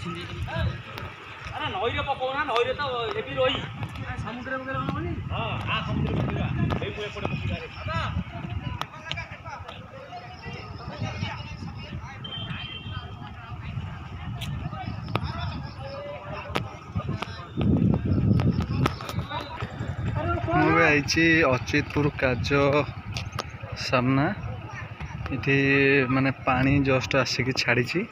अरे नईरे पकाउना नईरे त एबी रही समुद्र पकेला होनी हां आ समुद्र पकेला ए मुए पडे पकेला रे दादा ମୁଁ आइछि अचितपुर काज सामना इठी माने पानी जस्ट आसिक छाड़ी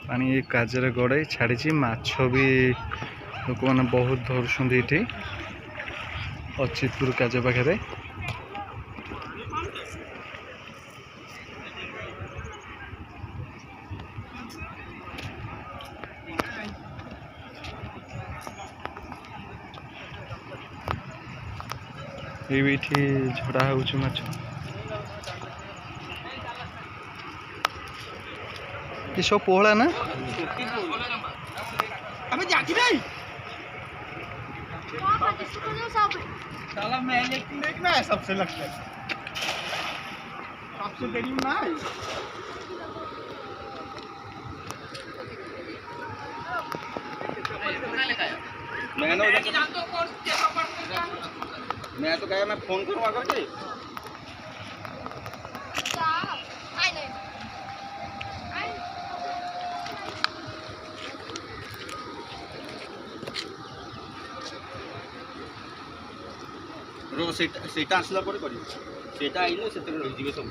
पानी काजरे गड़े छाड़ी माछ भी लोक मैंने बहुत धरुंट इठी अचितपुर काज पाखे ये झड़ा हो माछ ये सब पोहला ना अबे जाकी नहीं साला मैं इलेक्ट्रिक ना है सबसे लगता है सबसे बड़ी ना है मैं तो कहा मैं फोन करूँ आकर के सेटा आसला पर करी सेटा आइले सेते रहि जिवे सब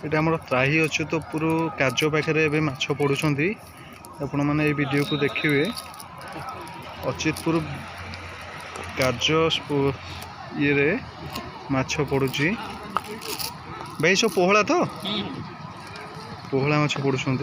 ये आम त्राही अच्छे तो पूरा काज पाखे माछ पड़ुंट आपण मैंने वीडियो को देखिए अचितपुर काज ये माछ पड़ुची भाई सब पोहला तो पोहला माछ पड़ुंट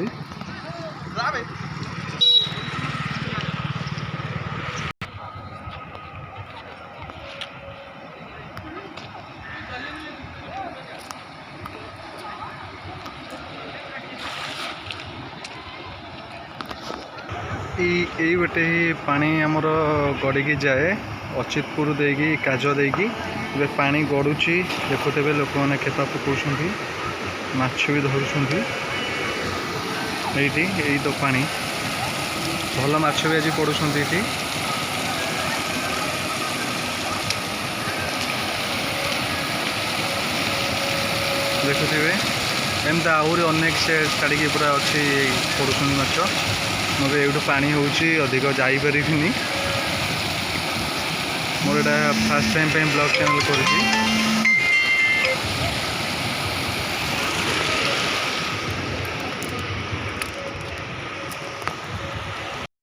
यही गोटे ही पानी आमर गड़िकी जाए अचितपुर देगी काज देगी पानी गड़ुची देखुते लोक मैंने खेपा पकाउछंती माछ भी धरुंट यही तो पानी भल माछ भी आज पड़ुंट ये देखुथे एमती आहरी अनेक से छाड़ी पूरा अच्छी पड़ुंट माछ मोर ये पानी होची अधिक जापरि मोर फास्ट टाइम ब्लॉग चैनल कर